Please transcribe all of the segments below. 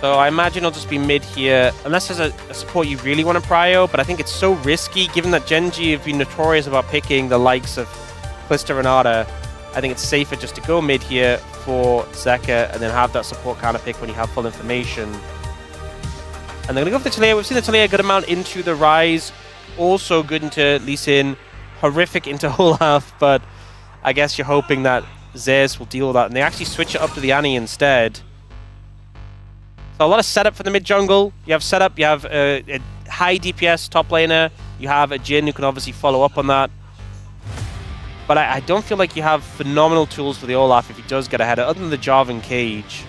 So I imagine it'll just be mid here, unless there's a support you really want to prio, but I think it's so risky, given that Genji have been notorious about picking the likes of Blister and Ada. I think it's safer just to go mid here for Zeka, and then have that support counter pick when you have full information. And they're going to go for the Taliyah. We've seen the Taliyah a good amount into the Rise, also good into Lee Sin, horrific into Olaf, but I guess you're hoping that Zeus will deal with that, and they actually switch it up to the Annie instead. So a lot of setup for the mid jungle. You have setup, you have a high DPS top laner, you have a Jhin who can obviously follow up on that. But I don't feel like you have phenomenal tools for the Olaf if he does get ahead, other than the Jarvan Cage.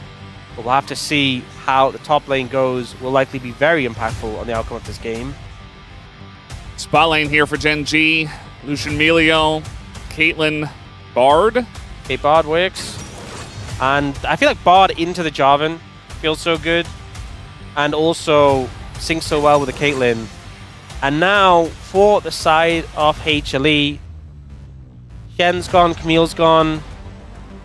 But we'll have to see how the top lane goes. Will likely be very impactful on the outcome of this game. Spot lane here for Genji. Lucian Melio, Caitlyn, Bard. Okay, Bard works. And I feel like Bard into the Jarvan feels so good, and also syncs so well with the Caitlyn. And now for the side of HLE, Shen's gone, Camille's gone.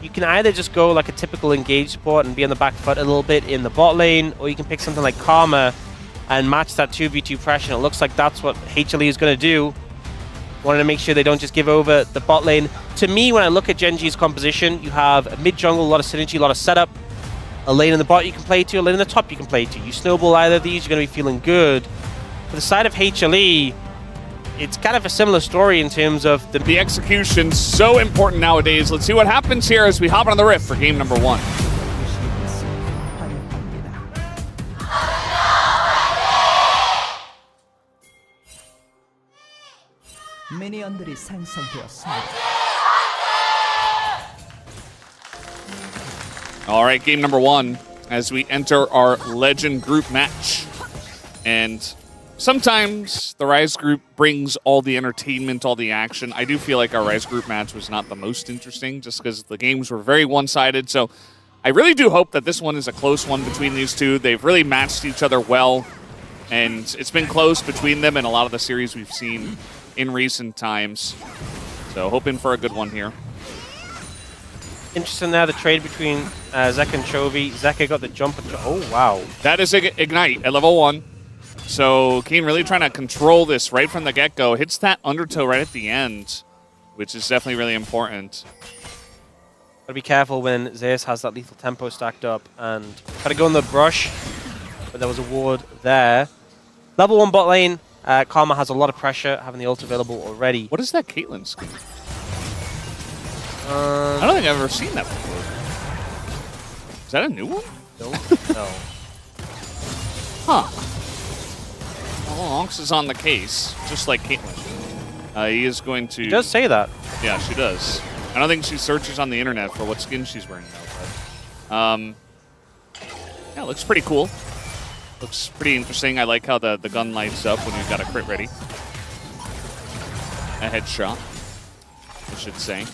You can either just go like a typical engage support and be on the back foot a little bit in the bot lane, or you can pick something like Karma and match that 2v2 pressure. And it looks like that's what HLE is going to do. Wanted to make sure they don't just give over the bot lane. To me, when I look at Genji's composition, you have a mid jungle, a lot of synergy, a lot of setup, a lane in the bot you can play to, a lane in the top you can play to. You snowball either of these, you're going to be feeling good. For the side of HLE, it's kind of a similar story in terms of the execution, so important nowadays. Let's see what happens here as we hop on the rift for game number 1. 미니언들이 생성되었습니다. All right, game number 1 as we enter our Legend group match. And sometimes the Rise group brings all the entertainment, all the action. I do feel like our Rise group match was not the most interesting just because the games were very one-sided. So I really do hope that this one is a close one between these two. They've really matched each other well, and it's been close between them in a lot of the series we've seen in recent times. So hoping for a good one here. interesting now, the trade between Zeka and Chovy. Zeka got the jump. Oh, wow. That is Ignite at level 1. So Kane really trying to control this right from the get-go. Hits that undertow right at the end, which is definitely really important. Gotta be careful when Zeus has that lethal tempo stacked up, and try to go in the brush, but there was a ward there. Level 1 bot lane. Karma has a lot of pressure, having the ult available already. What is that Caitlyn skin? I don't think I've ever seen that before. Is that a new one? No. No. Huh. Well, Onx is on the case, just like Caitlyn. He is going to... He does say that. Yeah, she does. I don't think she searches on the internet for what skin she's wearing now, but... yeah, looks pretty cool. Looks pretty interesting. I like how the gun lights up when you've got a crit ready. A headshot, I should say.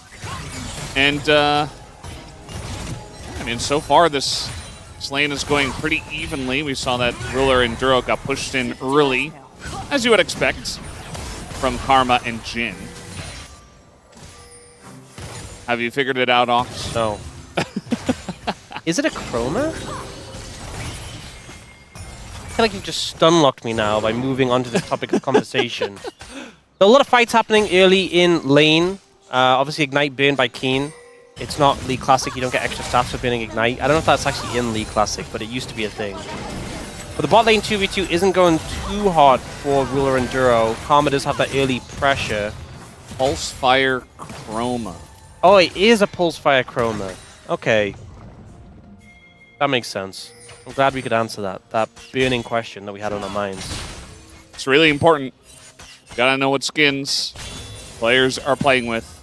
And, I mean, so far this lane is going pretty evenly. We saw that Ruler and Duro got pushed in early, as you would expect, from Karma and Jhin. Have you figured it out, Ox? No. Is it a Chroma? I feel like you've just stun-locked me now by moving on to this topic of conversation. So a lot of fights happening early in lane. Obviously, Ignite burned by Keen. It's not League Classic. You don't get extra stats for burning Ignite. I don't know if that's actually in League Classic, but it used to be a thing. But the bot lane 2v2 isn't going too hard for Ruler and Duro. Karma does have that early pressure. Pulse Fire Chroma. Oh, it is a Pulse Fire Chroma. Okay. That makes sense. I'm glad we could answer that burning question that we had on our minds. It's really important. Gotta know what skins players are playing with.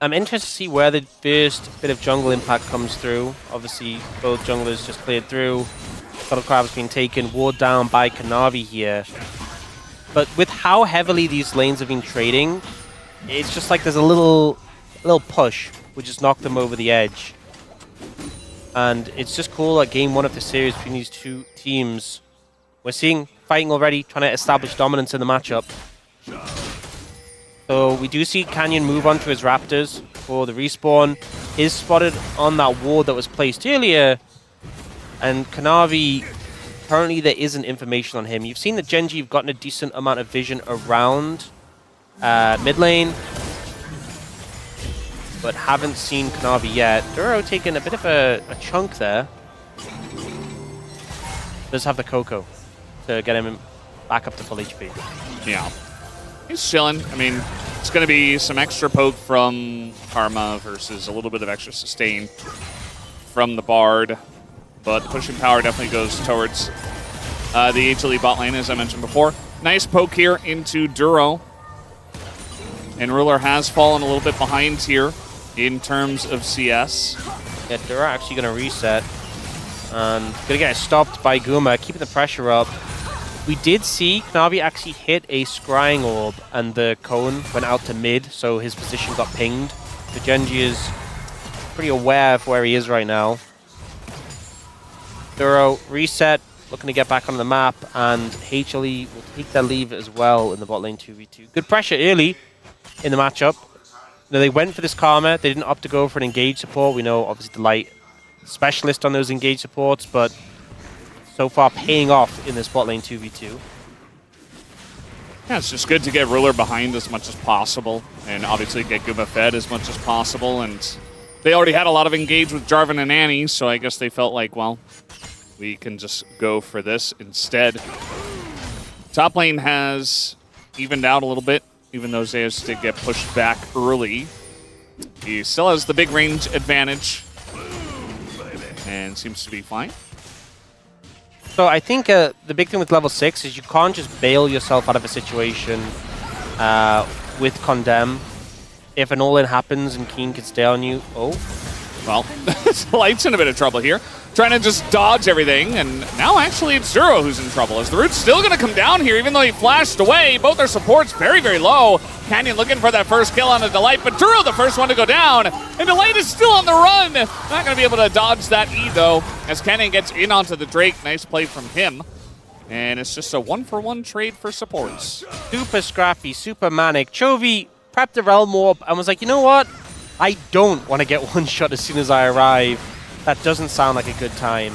I'm interested to see where the first bit of jungle impact comes through. Obviously, both junglers just cleared through. Battle Crab's been taken, ward down by Kanavi here. But with how heavily these lanes have been trading, it's just like there's a little push, which just knocked them over the edge. And it's just cool at game 1 of the series between these two teams. We're seeing fighting already, trying to establish dominance in the matchup. So we do see Canyon move on to his Raptors for the respawn. Is spotted on that ward that was placed earlier. And Kanavi, currently there isn't information on him. You've seen that Genji have gotten a decent amount of vision around mid lane, but haven't seen Kanavi yet. Duro taking a bit of a chunk there. Does have the Coco to get him back up to full HP. Yeah. He's chilling. I mean, it's going to be some extra poke from Karma versus a little bit of extra sustain from the Bard. But the pushing power definitely goes towards the HLE bot lane, as I mentioned before. Nice poke here into Duro. And Ruler has fallen a little bit behind here in terms of CS. Yeah, Duro actually going to reset. And going to get stopped by Guma, keeping the pressure up. We did see Knavi actually hit a scrying orb, and the cone went out to mid, so his position got pinged. So Genji is pretty aware of where he is right now. Duro reset, looking to get back on the map, and HLE will take their leave as well in the bot lane 2v2. Good pressure early in the matchup. Now, they went for this Karma. They didn't opt to go for an engage support. We know, obviously, the light specialist on those engage supports, but so far paying off in this bot lane 2v2. Yeah, it's just good to get Ruler behind as much as possible, and obviously get Guma fed as much as possible. And they already had a lot of engage with Jarvan and Annie, so I guess they felt like, well, we can just go for this instead. Top lane has evened out a little bit, even though Zeus did get pushed back early. He still has the big range advantage and seems to be fine. So I think the big thing with level 6 is you can't just bail yourself out of a situation with Condemn. If an all-in happens and Keen can stay on you, well, Light's in a bit of trouble here. Trying to just dodge everything, and now actually it's Zero who's in trouble, as the root's still going to come down here, even though he flashed away. Both their supports very, very low. Canyon looking for that first kill on a Delight, but Duro the first one to go down, and Delight is still on the run. Not going to be able to dodge that E, though, as Canyon gets in onto the Drake. Nice play from him. And it's just a 1-for-1 trade for supports. Super scrappy, super manic. Chovy prepped the Realm Warp and was like, you know what? I don't want to get one shot as soon as I arrive. That doesn't sound like a good time.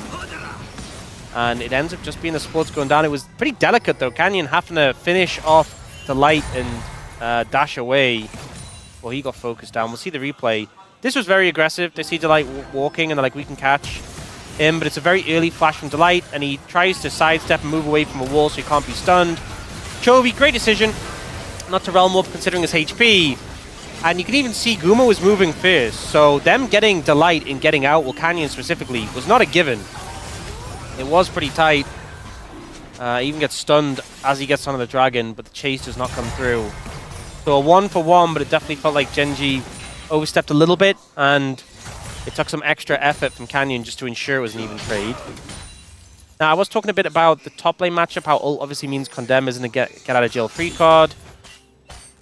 And it ends up just being the supports going down. It was pretty delicate, though. Canyon having to finish off the Light and dash away. Well, he got focused down. We'll see the replay. This was very aggressive. They see Delight walking, and they're like, we can catch him. But it's a very early flash from Delight, and he tries to sidestep and move away from a wall so he can't be stunned. Chovy, great decision not to Realm Warp considering his HP. And you can even see Guma was moving first, so them getting Delight in getting out, well, Canyon specifically, was not a given. It was pretty tight. Even gets stunned as he gets onto the Dragon, but the chase does not come through. So a 1-for-1, but it definitely felt like Genji overstepped a little bit, and it took some extra effort from Canyon just to ensure it was an even trade. Now, I was talking a bit about the top lane matchup, how ult obviously means Condemn isn't a get out of jail free card.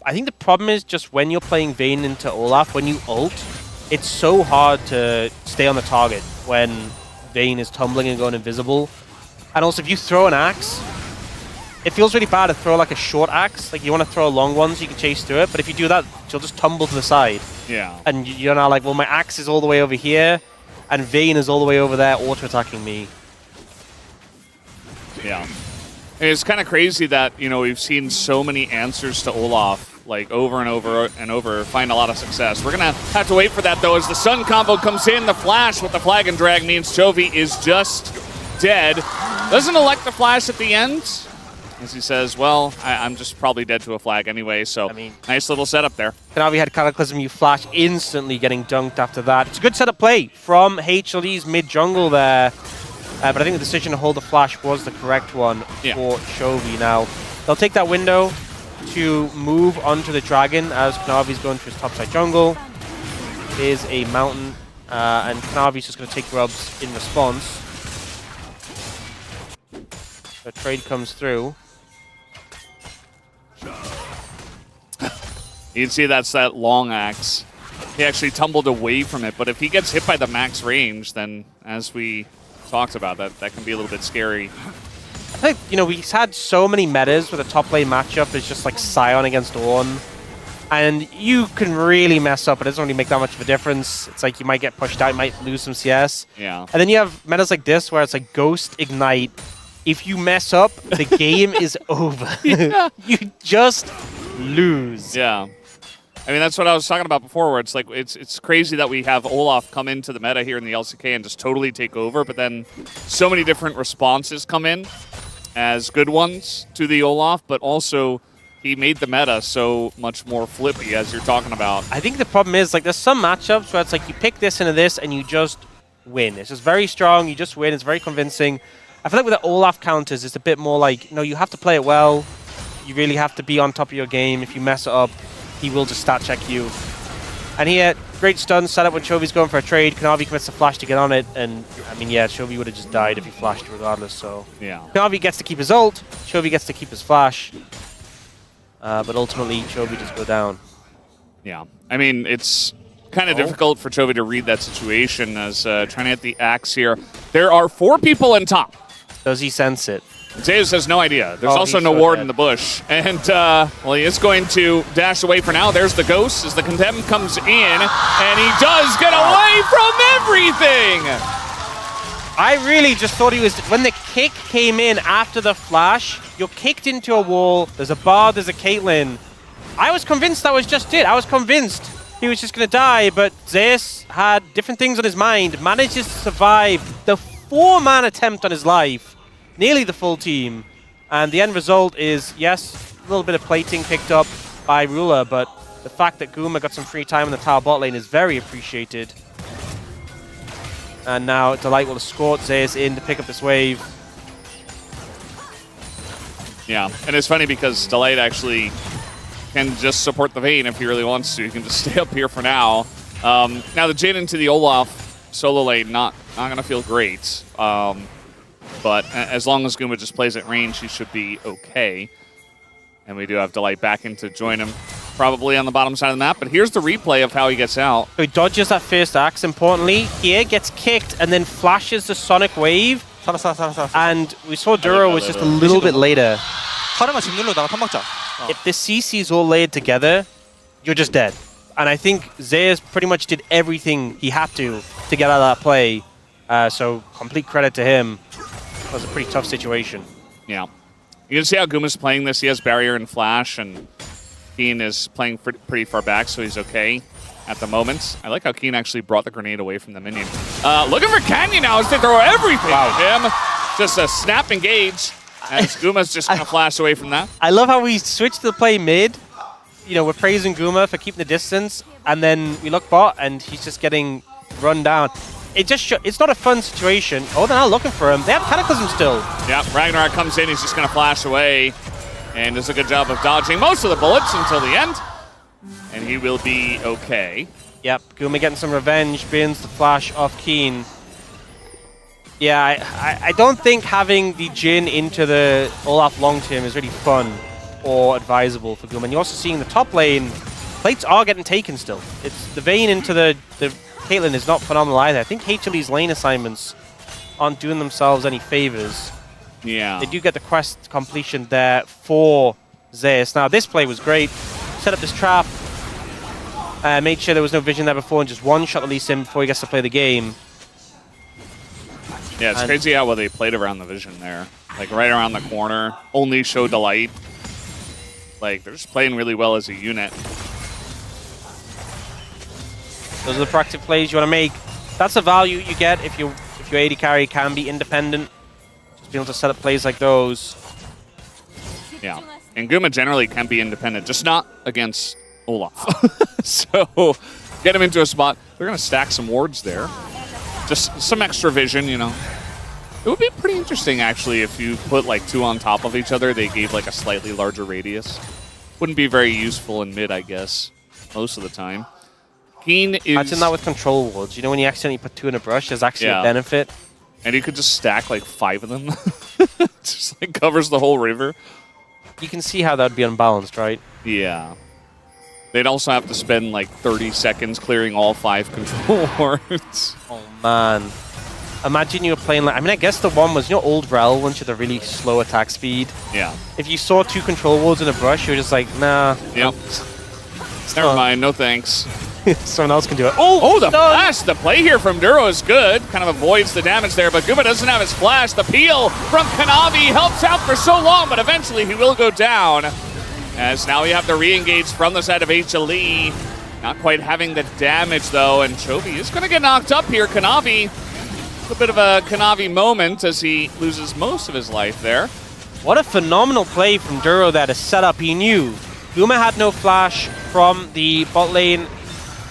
I think the problem is just when you're playing Vayne into Olaf, when you ult, it's so hard to stay on the target when Vayne is tumbling and going invisible. And also, if you throw an axe, it feels really bad to throw like a short axe. Like, you want to throw a long one so you can chase through it, but if you do that, she'll just tumble to the side. Yeah. And you're now like, well, my axe is all the way over here, and Vayne is all the way over there auto-attacking me. Yeah. And it's kind of crazy that, you know, we've seen so many answers to Olaf, like, over and over and over, find a lot of success. We're going to have to wait for that, though, as the Sun combo comes in. The flash with the flag and drag means Chovy is just dead. Doesn't elect the flash at the end, as he says, well, I'm just probably dead to a flag anyway, so I mean, nice little setup there. Kanavi had Cataclysm, you flash, instantly getting dunked after that. It's a good setup play from HLE's mid-jungle there. But I think the decision to hold the flash was the correct one for Chovy. Now, they'll take that window to move onto the Dragon as Kanavi's going to his topside jungle. There's a mountain, and Kanavi's just going to take grubs in response. The trade comes through. You can see that's that long axe. He actually tumbled away from it, but if he gets hit by the max range, then as we talked about, that can be a little bit scary. I think, you know, we've had so many metas with a top lane matchup. It's just like Sion against Ornn. And you can really mess up. It doesn't really make that much of a difference. It's like you might get pushed out, you might lose some CS. Yeah. And then you have metas like this where it's like Ghost, Ignite. If you mess up, the game is over. Yeah. You just lose. Yeah. I mean, that's what I was talking about before, where it's like it's crazy that we have Olaf come into the meta here in the LCK and just totally take over, but then so many different responses come in as good ones to the Olaf, but also he made the meta so much more flippy, as you're talking about. I think the problem is, like, there's some matchups where it's like you pick this into this and you just win. It's just very strong, you just win, it's very convincing. I feel like with the Olaf counters, it's a bit more like, no, you have to play it well. You really have to be on top of your game. If you mess it up, he will just stat check you. And here, great stun setup when Chovy's going for a trade. Kanavi commits a flash to get on it, and I mean, yeah, Chovy would have just died if he flashed regardless, so. Yeah. Kanavi gets to keep his ult, Chovy gets to keep his flash. But ultimately, Chovy does go down. Yeah. I mean, it's kind of difficult for Chovy to read that situation as trying to hit the axe here. There are 4 people in top. Does he sense it? Zeus has no idea. There's also no ward in the bush. And, well, he is going to dash away for now. There's the Ghost as the Condemn comes in, and he does get away from everything! I really just thought he was... When the kick came in after the flash, you're kicked into a wall, there's a Bard, there's a Caitlyn. I was convinced that was just it. I was convinced he was just going to die, but Zeus had different things on his mind, manages to survive the 4-man attempt on his life. Nearly the full team. And the end result is, yes, a little bit of plating picked up by Ruler, but the fact that Guma got some free time in the tower bot lane is very appreciated. And now Delight will escort Zeus in to pick up this wave. Yeah, and it's funny because Delight actually can just support the Vayne if he really wants to. He can just stay up here for now. Now the Jin into the Olaf solo lane, not going to feel great. But as long as Guma just plays at range, he should be okay. And we do have Delight back in to join him, probably on the bottom side of the map. But here's the replay of how he gets out. So he dodges that first axe, importantly. Here, gets kicked, and then flashes the Sonic Wave. And we saw Duro was just a little bit later. If the CC's all laid together, you're just dead. And I think Zeus pretty much did everything he had to get out of that play. So complete credit to him. That was a pretty tough situation. Yeah. You can see how Guma's playing this. He has barrier and flash, and Keen is playing pretty far back, so he's okay at the moment. I like how Keen actually brought the grenade away from the minion. Looking for Canyon now as they throw everything at him. Just a snap engage as Guma's just going to flash away from that. I love how we switched to the play mid. You know, we're praising Guma for keeping the distance, and then we look bot, and he's just getting run down. It's not a fun situation. Oh, they're not looking for him. They have Cataclysm still. Yeah, Ragnarok comes in. He's just going to flash away and does a good job of dodging most of the bullets until the end. And he will be okay. Yep, Guma getting some revenge. Bins the flash off Keen. Yeah, I don't think having the Jin into the Olaf long term is really fun or advisable for Guma. And you're also seeing the top lane. Plates are getting taken still. It's the Vayne into the Caitlyn is not phenomenal either. I think HLE's lane assignments aren't doing themselves any favors. Yeah. They do get the quest completion there for Zeus. Now, this play was great. Set up this trap. Made sure there was no vision there before and just one-shot the Lee Sin before he gets to play the game. Yeah, it's crazy how well they played around the vision there. Like, right around the corner. Only show Delight. Like, they're just playing really well as a unit. Those are the proactive plays you want to make. That's the value you get if your AD carry can be independent. Just being able to set up plays like those. Yeah. And Guma generally can be independent, just not against Olaf. So, get him into a spot. They're going to stack some wards there. Just some extra vision, you know. It would be pretty interesting, actually, if you put, like, 2 on top of each other. They gave, like, a slightly larger radius. Wouldn't be very useful in mid, I guess, most of the time. Keen is... Imagine that with control wards. You know when you accidentally put 2 in a brush, there's actually a benefit. And you could just stack like 5 of them. Just like covers the whole river. You can see how that would be unbalanced, right? Yeah. They'd also have to spend like 30 seconds clearing all 5 control wards. Oh man. Imagine you were playing like... I mean, I guess the one was, you know, old Rel once you had a really slow attack speed. Yeah. If you saw 2 control wards in a brush, you were just like, nah. Yep. Never mind, no thanks. Someone else can do it. Oh, the flash! The play here from Duro is good. Kind of avoids the damage there, but Guma doesn't have his flash. The peel from Kanavi helps out for so long, but eventually he will go down. As now we have to re-engage from the side of HLE. Not quite having the damage, though, and Chovy is going to get knocked up here. Kanavi, a bit of a Kanavi moment as he loses most of his life there. What a phenomenal play from Duro there to set up. He knew Guma had no flash from the bot lane,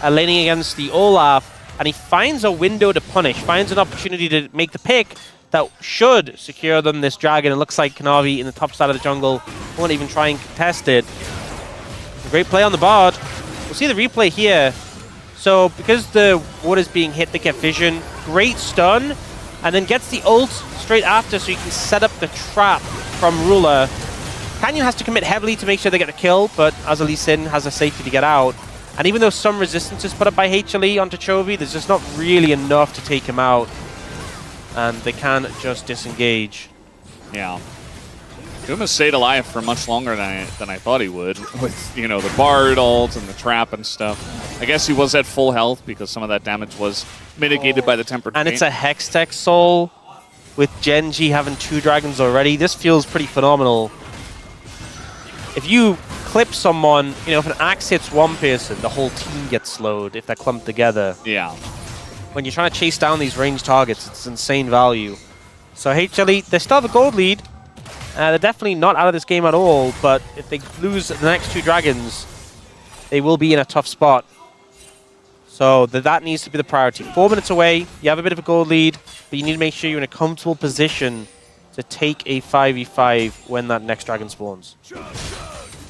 laning against the Olaf, and he finds a window to punish, finds an opportunity to make the pick that should secure them this dragon. It looks like Kanavi in the top side of the jungle won't even try and contest it. A great play on the Bard. We'll see the replay here. So because the water's being hit, they get vision. Great stun, and then gets the ult straight after so you can set up the trap from Ruler. Canyon has to commit heavily to make sure they get the kill, but Azali Sin has a safety to get out. And even though some resistance is put up by HLE onto Chovy, there's just not really enough to take him out. And they can just disengage. Yeah. Guma stayed alive for much longer than I thought he would, with, you know, the Bard ult and the trap and stuff. I guess he was at full health because some of that damage was mitigated by the Tempered And Paint. it's a Hextech Soul with Genji having 2 dragons already. This feels pretty phenomenal. If you clip someone, you know, if an axe hits one person, the whole team gets slowed if they're clumped together. Yeah. When you're trying to chase down these ranged targets, it's insane value. So HLE, they still have a gold lead. They're definitely not out of this game at all, but if they lose the next 2 dragons, they will be in a tough spot. So that needs to be the priority. 4 minutes away, you have a bit of a gold lead, but you need to make sure you're in a comfortable position to take a 5v5 when that next dragon spawns.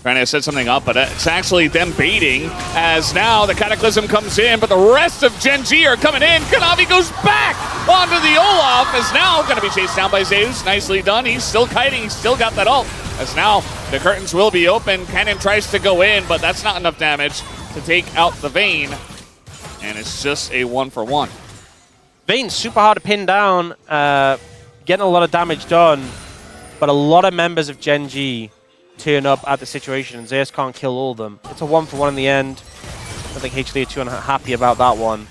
Trying to set something up, but it's actually them baiting, as now the Cataclysm comes in, but the rest of Gen G are coming in. Kanavi goes back onto the Olaf, is now going to be chased down by Zeus. Nicely done. He's still kiting. He's still got that ult. As now the curtains will be open. Cannon tries to go in, but that's not enough damage to take out the Vayne. And it's just a 1-for-1. Vayne's super hard to pin down, getting a lot of damage done, but a lot of members of Gen G turn up at the situation, and Zeus can't kill all of them. It's a 1-for-1 in the end. I think HLE are too unhappy about that one.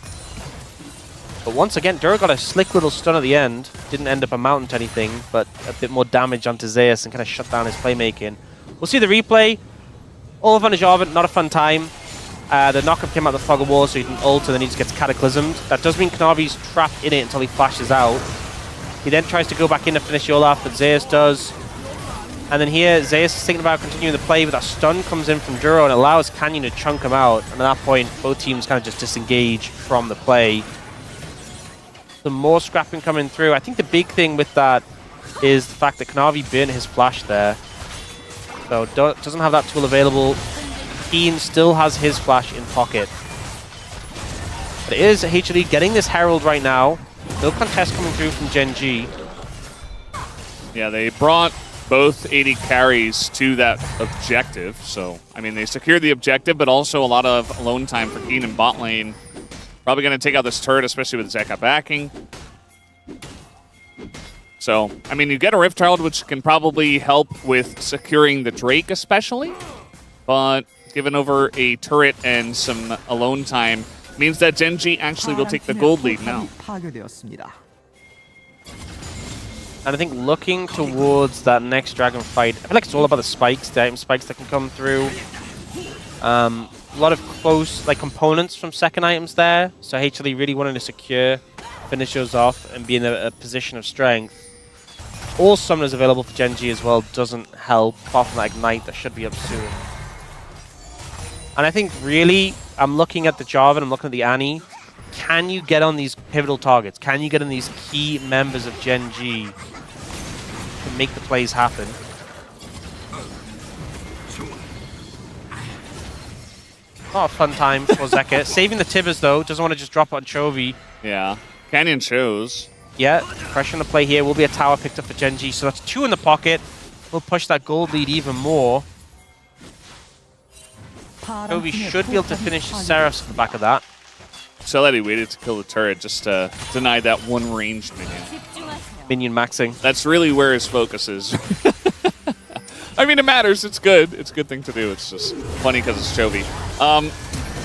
But once again, Duro got a slick little stun at the end. Didn't end up amounting to anything, but a bit more damage onto Zeus and kind of shut down his playmaking. We'll see the replay. Olaf on Jarvan, not a fun time. The knockup came out the Fog of War, so he can ult and then he just gets cataclysmed. That does mean Kanavi's trapped in it until he flashes out. He then tries to go back in to finish the Olaf, but Zeus does. And then here, Zeus is thinking about continuing the play, but that stun comes in from Duro and allows Canyon to chunk him out. And at that point, both teams kind of just disengage from the play. Some more scrapping coming through. I think the big thing with that is the fact that Kanavi burnt his flash there. So doesn't have that tool available. Keen still has his flash in pocket. But it is HLE getting this Herald right now. No contest coming through from Gen G. Yeah, they brought both 80 carries to that objective. So, I mean, they secured the objective, but also a lot of alone time for Keen in bot lane. Probably going to take out this turret, especially with Zeka backing. So, I mean, you get a Rift Herald, which can probably help with securing the Drake especially. But given over a turret and some alone time means that Gen G actually will take the gold lead now. And I think looking towards that next dragon fight, I feel like it's all about the spikes, the item spikes that can come through. A lot of close components from second items there, so HLE really wanting to secure, finish those off, and be in a position of strength. All summoners available for Gen G as well doesn't help, apart from that Ignite that should be up soon. And I think really, I'm looking at the Jarvan, I'm looking at the Annie. Can you get on these pivotal targets? Can you get on these key members of Gen G to make the plays happen? Not a fun time for Zeka. Saving the Tibbers though, doesn't want to just drop it on Chovy. Yeah, Canyon chose. Yeah, pressure on the play here. Will be a tower picked up for Gen G, so that's 2 in the pocket. We'll push that gold lead even more. Chovy should be able to finish Seraphs at the back of that. So that he waited to kill the turret just to deny that one ranged minion. Minion maxing. That's really where his focus is. I mean, it matters. It's good. It's a good thing to do. It's just funny because it's Chovy.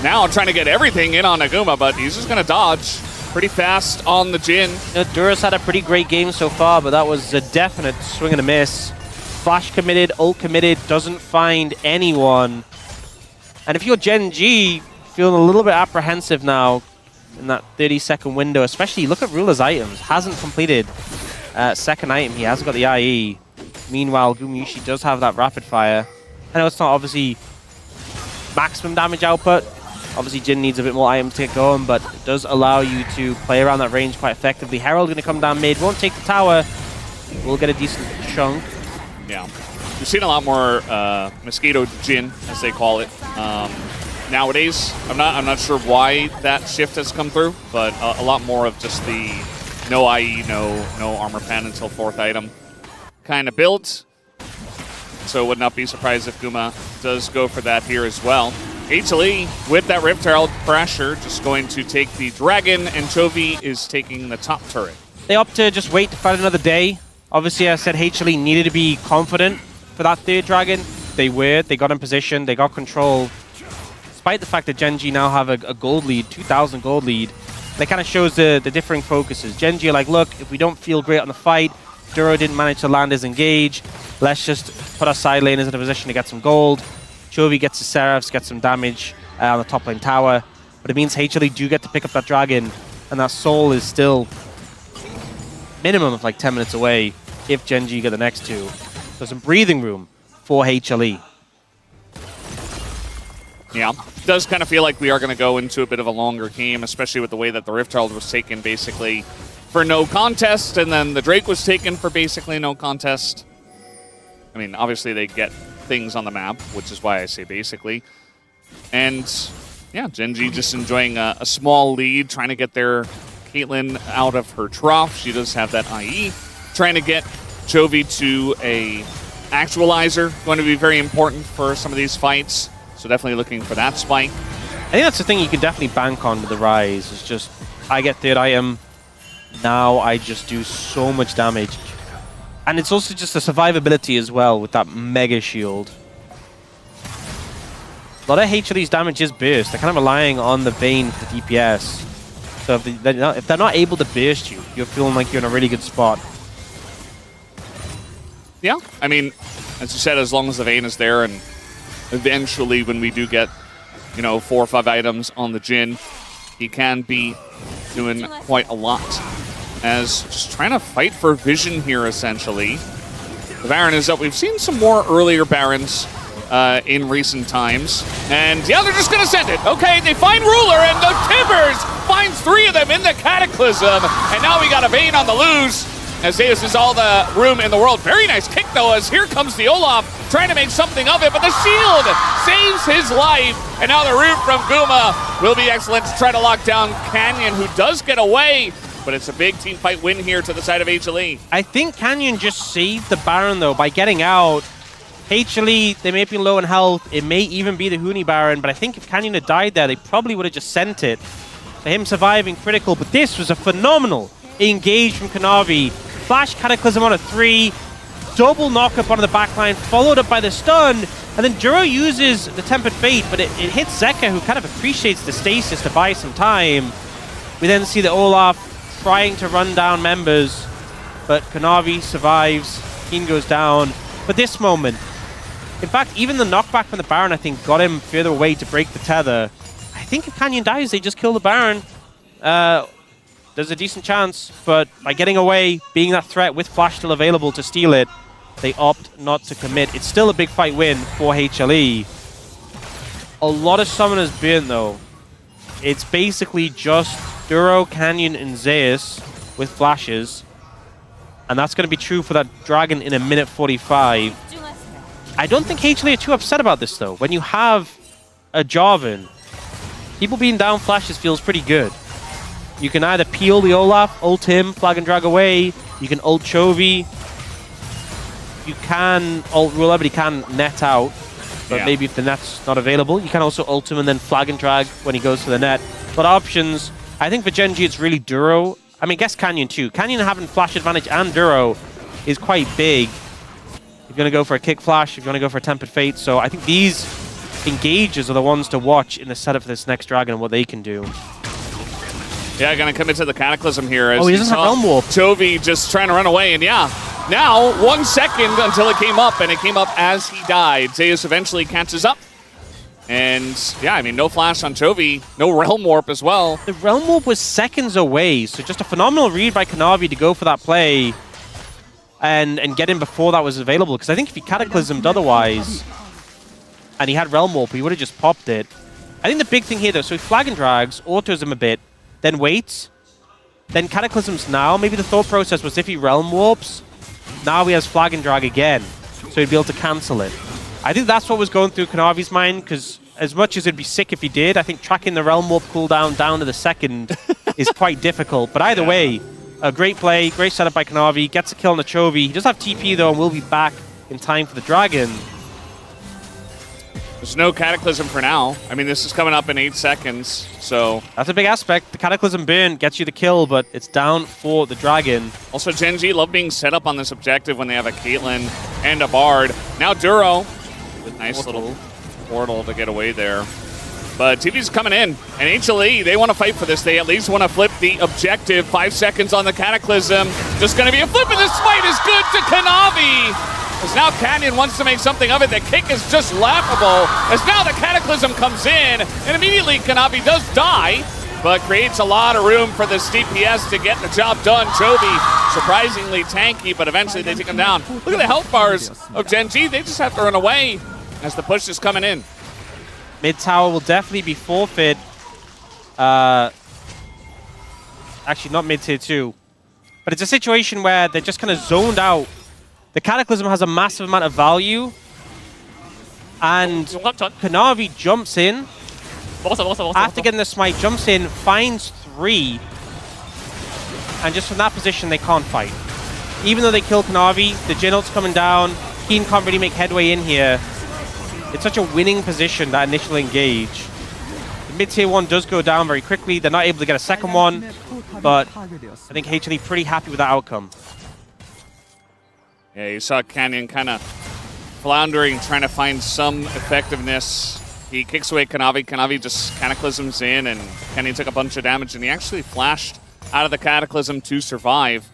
Now I'm trying to get everything in on Aguma, but he's just going to dodge pretty fast on the Jhin. You know, Duro's had a pretty great game so far, but that was a definite swing and a miss. Flash committed, ult committed, doesn't find anyone. And if you're Gen G, feeling a little bit apprehensive now in that 30-second window, especially look at Ruler's items. Hasn't completed second item. He hasn't got the IE. Meanwhile, Gumayusi does have that rapid fire. I know it's not obviously maximum damage output. Obviously, Jhin needs a bit more items to get going, but it does allow you to play around that range quite effectively. Herald going to come down mid, won't take the tower. We'll get a decent chunk. Yeah. We've seen a lot more Mosquito Jhin, as they call it. Nowadays, I'm not sure why that shift has come through, but a lot more of just the no IE, no armor pen until fourth item kind of build. So would not be surprised if Guma does go for that here as well. HLE with that Rift Herald pressure, just going to take the Dragon, and Chovy is taking the top turret. They opt to just wait to fight another day. Obviously, I said HLE needed to be confident for that third Dragon. They were. They got in position. They got control. Despite the fact that Gen G now have a gold lead, 2,000 gold lead, that kind of shows the differing focuses. Gen G are like, look, if we don't feel great on the fight, Duro didn't manage to land his engage, let's just put our side laners in a position to get some gold. Chovy gets the Seraphs, gets some damage on the top lane tower, but it means HLE do get to pick up that Dragon, and that Soul is still minimum of like 10 minutes away if Gen G get the next two. So some breathing room for HLE. Yeah, does kind of feel like we are going to go into a bit of a longer game, especially with the way that the Rift Herald was taken basically for no contest, and then the Drake was taken for basically no contest. I mean, obviously they get things on the map, which is why I say basically. And yeah, Gen G just enjoying a small lead, trying to get their Caitlyn out of her trough. She does have that IE. Trying to get Chovy to a actualizer, going to be very important for some of these fights. So definitely looking for that spike. I think that's the thing you can definitely bank on with the Rise. It's just, I get third item, now I just do so much damage. And it's also just the survivability as well with that Mega Shield. A lot of HLE's damage is burst. They're kind of relying on the Vayne for the DPS. So if they're not able to burst you, you're feeling like you're in a really good spot. Yeah, I mean, as you said, as long as the Vayne is there, and eventually when we do get, 4 or 5 items on the Jhin, he can be doing quite a lot. As just trying to fight for vision here, essentially. The Baron is up. We've seen some more earlier Barons in recent times. And yeah, they're just going to send it. Okay, they find Ruler, and the Tibbers finds 3 of them in the Cataclysm. And now we got a Vayne on the loose, as Zeus is all the room in the world. Very nice kick, though, as here comes the Olaf, trying to make something of it, but the shield saves his life. And now the root from Guma will be excellent to try to lock down Canyon, who does get away. But it's a big team fight win here to the side of HLE. I think Canyon just saved the Baron, though, by getting out. HLE, they may be low in health. It may even be the Huni Baron, but I think if Canyon had died there, they probably would have just sent it. For him surviving, critical. But this was a phenomenal engage from Kanavi. Flash Cataclysm on a 3. Double knock-up onto the backline, followed up by the stun. And then Duro uses the Tempered Fate, but it hits Zeka, who kind of appreciates the stasis to buy some time. We then see the Olaf trying to run down members, but Kanavi survives. Keen goes down. But this moment, in fact, even the knockback from the Baron, I think, got him further away to break the tether. I think if Canyon dies, they just kill the Baron. There's a decent chance, but by getting away, being that threat with Flash still available to steal it, they opt not to commit. It's still a big fight win for HLE. A lot of summoners burnt, though. It's basically just Duro, Canyon, and Zeus with flashes. And that's going to be true for that Dragon in a minute 45. I don't think HLE are too upset about this, though. When you have a Jarvan, people being down flashes feels pretty good. You can either peel the Olaf, ult him, flag and drag away. You can ult Chovy. You can ult Ruler, but he can net out. But maybe if the net's not available, you can also ult him and then flag and drag when he goes for the net. But options, I think for Gen G, it's really Duro. I mean, guess Canyon too. Canyon having flash advantage and Duro is quite big. If you're going to go for a kick flash, you're going to go for a tempered fate. So I think these engages are the ones to watch in the setup for this next dragon and what they can do. Yeah, gonna come into the Cataclysm here. As he doesn't have Realm Warp. Chovy just trying to run away, and yeah, now 1 second until it came up, and it came up as he died. Zeus eventually catches up. And yeah, I mean, no flash on Chovy, no Realm Warp as well. The Realm Warp was seconds away, so just a phenomenal read by Kanavi to go for that play and get in before that was available. Because I think if he Cataclysmed otherwise, and he had Realm Warp, he would have just popped it. I think the big thing here, though, so he flag and drags, autos him a bit, then waits, then Cataclysms now. Maybe the thought process was if he Realm Warps, now he has flag and drag again, so he'd be able to cancel it. I think that's what was going through Kanavi's mind, because as much as it'd be sick if he did, I think tracking the Realm Warp cooldown down to the second is quite difficult. But either way, a great play, great setup by Kanavi, gets a kill on the Chovy. He does have TP though, and will be back in time for the Dragon. There's no Cataclysm for now. I mean, this is coming up in 8 seconds, so... That's a big aspect. The Cataclysm burn gets you the kill, but it's down for the Dragon. Also, Gen G love being set up on this objective when they have a Caitlyn and a Bard. Now Duro, with nice little portal to get away there. But TV's coming in, and HLE, they want to fight for this. They at least want to flip the objective. 5 seconds on the Cataclysm. Just going to be a flip, and the smite is good to Kanavi. As now Canyon wants to make something of it. The kick is just laughable. As now the Cataclysm comes in, and immediately Kanavi does die, but creates a lot of room for this DPS to get the job done. Chovy, surprisingly tanky, but eventually they take him down. Look at the health bars of Gen G. They just have to run away as the push is coming in. Mid tower will definitely be forfeit. Actually, not mid tier 2. But it's a situation where they're just kind of zoned out. The Cataclysm has a massive amount of value, and Kanavi jumps in. After getting the smite, jumps in, finds 3, and just from that position, they can't fight. Even though they kill Kanavi, the Genot's coming down, Keen can't really make headway in here. It's such a winning position, that initial engage. The mid-tier 1 does go down very quickly. They're not able to get a second one, but I think HLE pretty happy with that outcome. Yeah, you saw Canyon kind of floundering, trying to find some effectiveness. He kicks away Kanavi. Kanavi just Cataclysms in, and Canyon took a bunch of damage, and he actually flashed out of the Cataclysm to survive.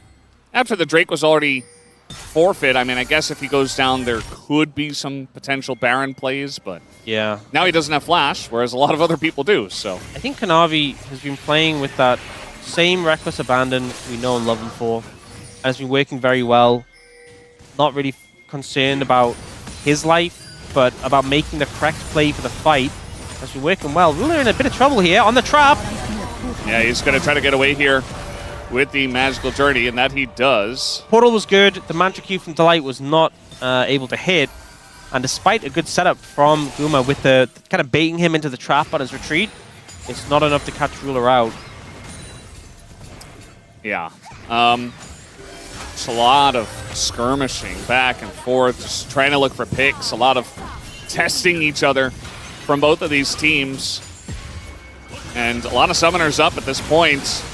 After the Drake was already forfeit, I mean, I guess if he goes down, there could be some potential Baron plays, but yeah, now he doesn't have Flash, whereas a lot of other people do, so. I think Kanavi has been playing with that same reckless abandon we know and love him for, and has been working very well. Not really concerned about his life, but about making the correct play for the fight. Has been working well. Ruler in a bit of trouble here on the trap. Yeah, he's going to try to get away here with the Magical Journey, and that he does. Portal was good. The Mantra Q from Delight was not able to hit. And despite a good setup from Guma with the kind of baiting him into the trap on his retreat, it's not enough to catch Ruler out. Yeah. It's a lot of skirmishing back and forth, just trying to look for picks, a lot of testing each other from both of these teams. And a lot of summoners up at this point.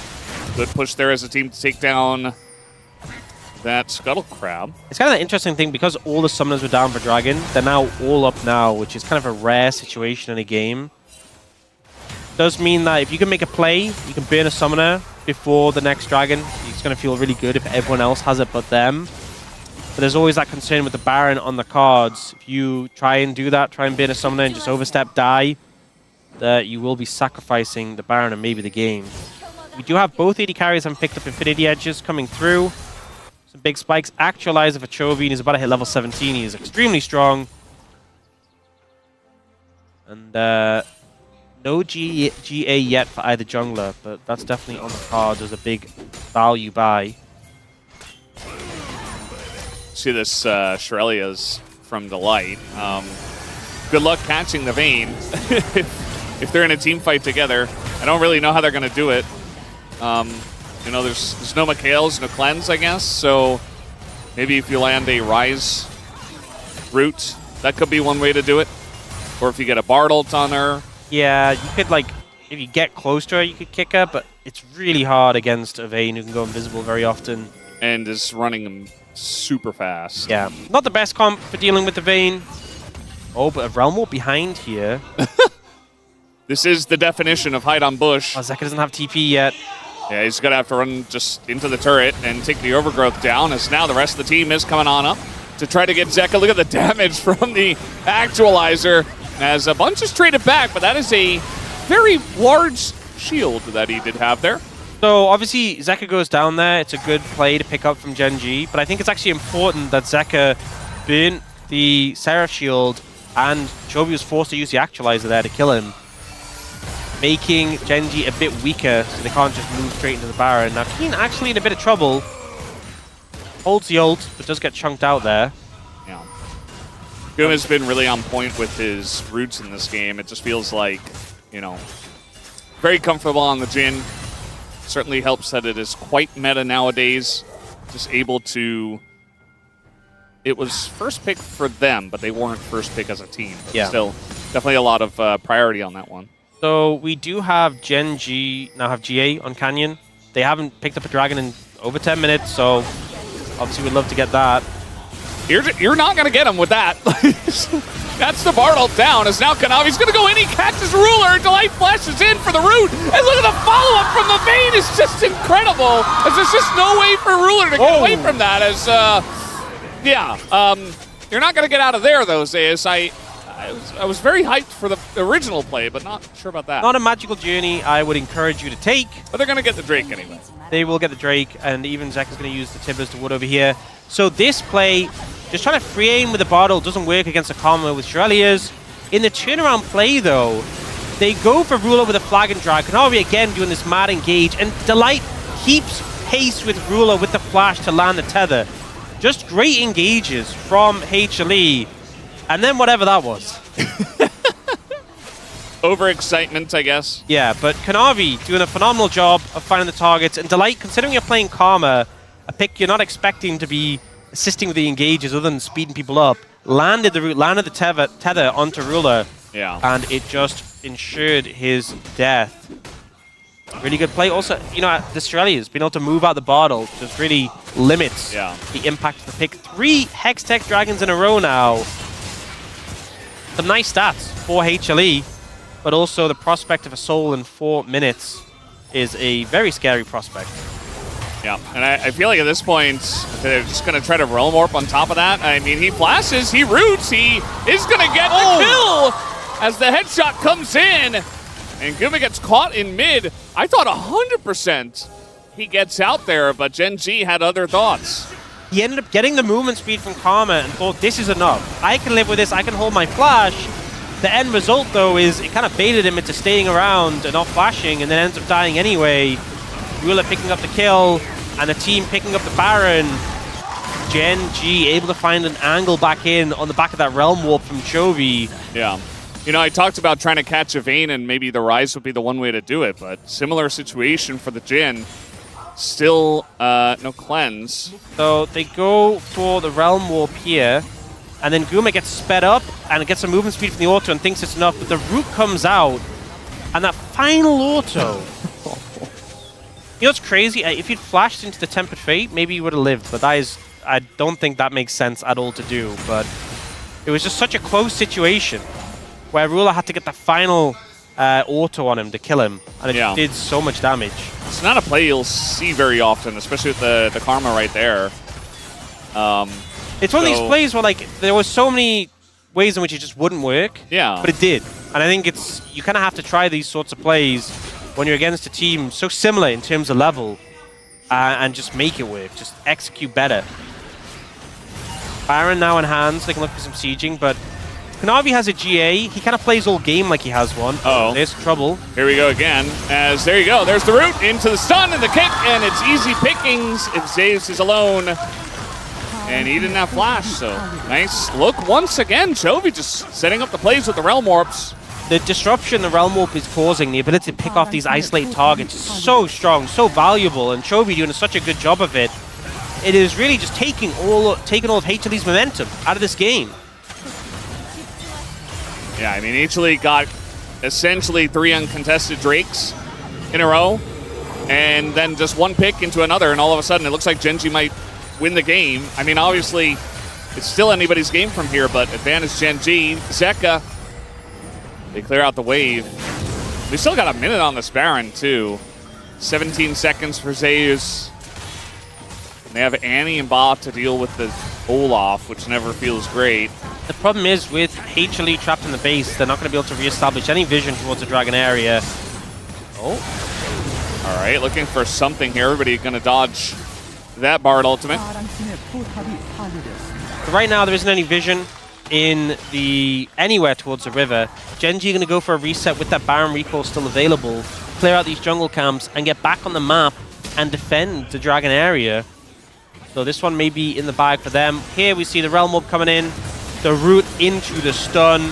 Good push there as a team to take down that Scuttle Crab. It's kind of an interesting thing, because all the summoners were down for Dragon, they're now all up now, which is kind of a rare situation in a game. Does mean that if you can make a play, you can burn a summoner before the next Dragon. It's going to feel really good if everyone else has it but them. But there's always that concern with the Baron on the cards. If you try and do that, try and burn a summoner and just overstep die, that you will be sacrificing the Baron and maybe the game. We do have both AD carries and picked up Infinity Edges coming through. Some big spikes. Actualizer for Chovy. He's about to hit level 17. He is extremely strong. And no GA yet for either jungler, but that's definitely on the cards as a big value buy. See this Shirelia's from Delight. Good luck catching the Vayne if they're in a team fight together. I don't really know how they're going to do it. You know, there's no Mikhails, no cleanse, I guess, so maybe if you land a Rise route, that could be one way to do it. Or if you get a Bard ult on her. Yeah, you could, like, if you get close to her, you could kick her, but it's really hard against a Vayne who can go invisible very often. and is running him super fast. Yeah, not the best comp for dealing with the Vayne. Oh, but a Realm Warp behind here. This is the definition of hide on bush. Oh, Zeka doesn't have TP yet. Yeah, he's going to have to run just into the turret and take the overgrowth down, as now the rest of the team is coming on up to try to get Zeka. Look at the damage from the actualizer as a bunch is traded back, but that is a very large shield that he did have there. So obviously Zeka goes down there. It's a good play to pick up from Gen G, but I think it's actually important that Zeka burnt the Seraph shield and Chovy was forced to use the actualizer there to kill him, making Gen G a bit weaker so they can't just move straight into the Baron. Now Keen actually in a bit of trouble. Holds the ult, but does get chunked out there. Yeah. Gumayusi's been really on point with his roots in this game. It just feels like, you know, very comfortable on the Jhin. Certainly helps that it is quite meta nowadays. Just able to... It was first pick for them, but they weren't first pick as a team. But yeah. Still, definitely a lot of priority on that one. So we do have Gen G now have GA on Canyon. They haven't picked up a dragon in over 10 minutes, so obviously we'd love to get that. You're not going to get him with that. That's the Bartle down, as now Kanavi's going to go in, he catches Ruler, Delight flashes in for the root, and look at the follow-up from the Vayne is just incredible, as there's just no way for Ruler to get away from that, as, you're not going to get out of there, though, Zeus. I was very hyped for the original play, but not sure about that. Not a magical journey I would encourage you to take. But they're going to get the Drake anyway. They will get the Drake, and even Zeka's going to use the Tibbers to wood over here. So this play, just trying to free aim with the bottle, doesn't work against a combo with Shirelias. In the turnaround play, though, they go for Ruler with a Flag and Drag. Kanavi again doing this mad engage, and Delight keeps pace with Ruler with the flash to land the tether. Just great engages from HLE, and then whatever that was. Overexcitement, I guess. Yeah, but Kanavi doing a phenomenal job of finding the targets, and Delight, considering you're playing Karma, a pick you're not expecting to be assisting with the engages other than speeding people up, landed the root, landed the tether onto Ruler, and it just ensured his death. Really good play. Also, you know, the Australia's being able to move out the bottle just really limits the impact of the pick. 3 Hextech Dragons in a row now. Some nice stats for HLE, but also the prospect of a soul in 4 minutes is a very scary prospect. Yeah, and I feel like at this point, they're just going to try to Realm Warp on top of that. I mean, he flashes, he roots, he is going to get the kill as the headshot comes in. And Guma gets caught in mid. I thought 100% he gets out there, but Gen G had other thoughts. He ended up getting the movement speed from Karma and thought, this is enough. I can live with this, I can hold my flash. The end result, though, is it kind of baited him into staying around and not flashing, and then ends up dying anyway. Ruler picking up the kill, and the team picking up the Baron. Gen G able to find an angle back in on the back of that Realm Warp from Chovy. Yeah. You know, I talked about trying to catch a Vayne, and maybe the Rise would be the one way to do it, but similar situation for the Jhin. Still no cleanse. So they go for the Realm Warp here, and then Guma gets sped up and gets some movement speed from the auto and thinks it's enough, but the root comes out, and that final auto. You know what's crazy? If he'd flashed into the Tempered Fate, maybe he would have lived, but that is, I don't think that makes sense at all to do, but it was just such a close situation where Ruler had to get the final auto on him to kill him, and it just did so much damage. It's not a play you'll see very often, especially with the Karma right there. It's one of these plays where, like, there was so many ways in which it just wouldn't work, but it did. And I think it's, you kind of have to try these sorts of plays when you're against a team so similar in terms of level, and just make it work, just execute better. Baron now in hands, they can look for some sieging, but Kanavi has a GA. He kind of plays all game like he has one. Uh-oh. There's trouble. Here we go again. As there you go. There's the root into the stun and the kick, and it's easy pickings if Zeus is alone. And he didn't have flash, so nice look once again. Chovy just setting up the plays with the Realm Warps. The disruption the Realm Warp is causing, the ability to pick off these isolated targets is so strong, so valuable, and Chovy doing such a good job of it. It is really just taking all of HLE's momentum out of this game. Yeah, I mean, HLE got essentially 3 uncontested Drakes in a row. and then just one pick into another, and all of a sudden it looks like Gen G might win the game. I mean, obviously, it's still anybody's game from here, but advantage Gen G. Zeka, they clear out the wave. We still got a minute on this Baron, too. 17 seconds for Zeus. And they have Annie and Ba to deal with the Olaf, which never feels great. The problem is with HLE trapped in the base, they're not going to be able to reestablish any vision towards the Dragon area. Oh. All right, looking for something here. Everybody going to dodge that Bard ultimate. But right now, there isn't any vision in the anywhere towards the river. Gen G going to go for a reset with that Baron recall still available, clear out these jungle camps, and get back on the map and defend the Dragon area. So this one may be in the bag for them. Here we see the Realm Orb coming in, the route into the stun.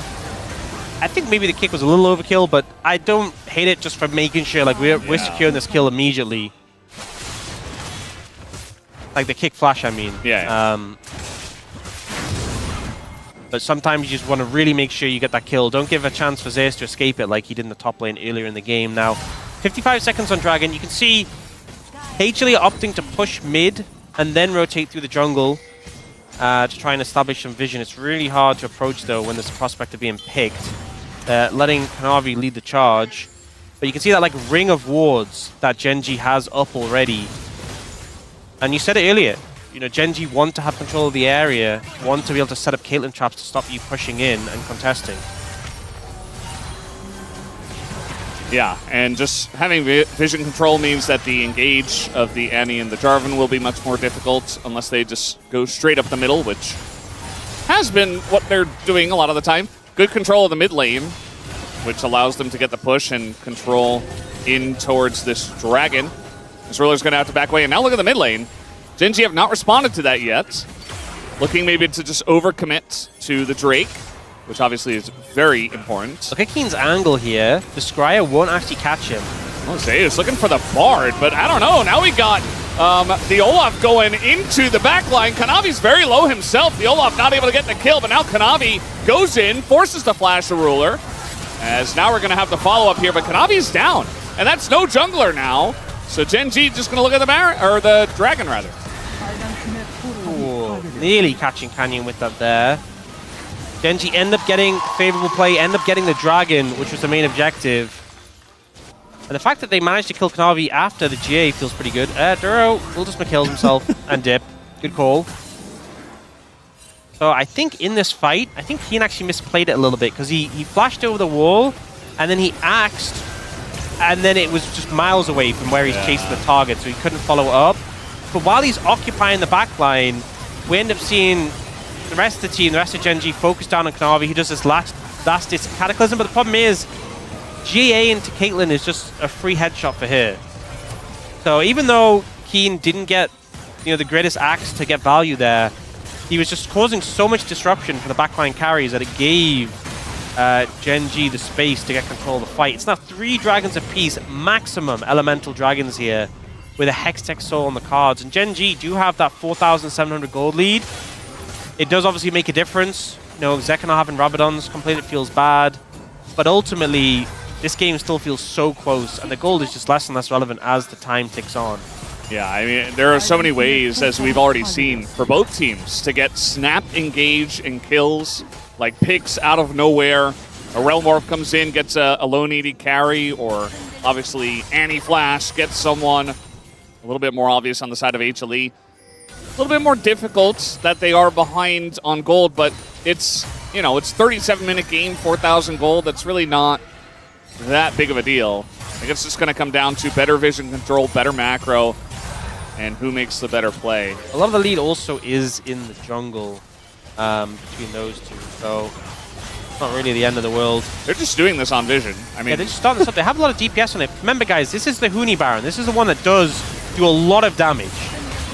I think maybe the kick was a little overkill, but I don't hate it just for making sure like we're securing this kill immediately. Like the kick flash, I mean. Yeah. But sometimes you just want to really make sure you get that kill. Don't give a chance for Zeus to escape it like he did in the top lane earlier in the game. Now, 55 seconds on Dragon. You can see HLE opting to push mid and then rotate through the jungle to try and establish some vision. It's really hard to approach, though, when there's a prospect of being picked. Letting Kanavi lead the charge. But you can see that like ring of wards that Gen G has up already. And you said it earlier. You know, Gen G want to have control of the area, want to be able to set up Caitlyn traps to stop you pushing in and contesting. Yeah, and just having vision control means that the engage of the Annie and the Jarvan will be much more difficult unless they just go straight up the middle, which has been what they're doing a lot of the time. Good control of the mid lane, which allows them to get the push and control in towards this Dragon. This Ruler's going to have to back away, and now look at the mid lane. Gen G have not responded to that yet. Looking maybe to just overcommit to the Drake, which obviously is very important. Look at Keen's angle here. The Scryer won't actually catch him. Oh, Zeus looking for the Bard, but I don't know. Now we got the Olaf going into the backline. Kanavi's very low himself. The Olaf not able to get the kill, but now Kanavi goes in, forces the flash of Ruler. As now we're going to have the follow-up here, but Kanavi's down. And that's no jungler now. So Gen G just going to look at the Baron, or the Dragon, rather. Ooh, nearly catching Canyon with that there. Gen G end up getting favorable play, end up getting the Dragon, which was the main objective. And the fact that they managed to kill Kanavi after the GA feels pretty good. Duro will just kills himself and dip. Good call. So I think in this fight, I think Keen actually misplayed it a little bit because he flashed over the wall and then he axed, and then it was just miles away from where he's chasing the target, so he couldn't follow up. But while he's occupying the backline, we end up seeing the rest of the team, the rest of Gen G, focus down on Kanavi. He does this last ditch Cataclysm, but the problem is GA into Caitlyn is just a free headshot for her. So even though Keen didn't get, you know, the greatest axe to get value there, he was just causing so much disruption for the backline carries that it gave Gen G the space to get control of the fight. It's now 3 dragons apiece, maximum elemental dragons here, with a Hextech Soul on the cards. And Gen G do have that 4,700 gold lead. It does obviously make a difference. You know, Zeka not having Rabadons completed feels bad. But ultimately, this game still feels so close, and the gold is just less and less relevant as the time ticks on. Yeah, I mean, there are so many ways, as we've already seen, for both teams to get snap engage and kills, like picks out of nowhere. A Realm Orb comes in, gets a lone ED carry, or obviously Annie Flash gets someone. A little bit more obvious on the side of HLE. A little bit more difficult that they are behind on gold, but it's, you know, it's 37-minute game, 4,000 gold. That's really not that big of a deal. I think it's just going to come down to better vision control, better macro, and who makes the better play. A lot of the lead also is in the jungle between those two, so it's not really the end of the world. They're just doing this on vision. I mean, yeah, they're just starting this up. They have a lot of DPS on it. Remember, guys, this is the Huni Baron. This is the one that does do a lot of damage.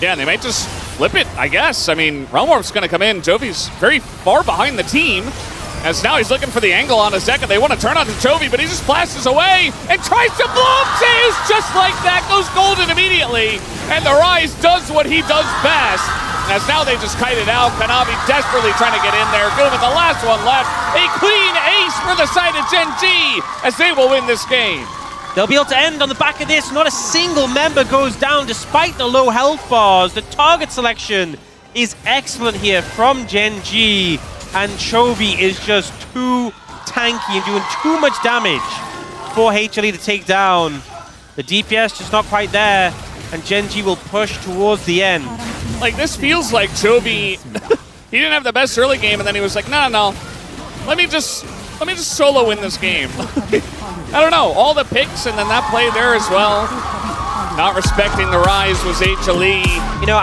Yeah, and they might just flip it, I guess. I mean, Realm Orb's going to come in. Jovi's very far behind the team, as now he's looking for the angle on a Zeka. They want to turn on to Jovi, but he just flashes away and tries to blow up Zeus just like that. Goes golden immediately, and the Rise does what he does best. As now they just kite it out. Kanavi desperately trying to get in there. Good with the last one left. A clean ace for the side of Gen G, as they will win this game. They'll be able to end on the back of this. Not a single member goes down despite the low health bars. The target selection is excellent here from Gen G, and Chovy is just too tanky and doing too much damage for HLE to take down. The DPS just not quite there, and Gen G will push towards the end. Like, this feels like Chovy, he didn't have the best early game, and then he was like, no, let me just solo win this game. I don't know, all the picks and then that play there as well. Not respecting the rise was HLE. You know,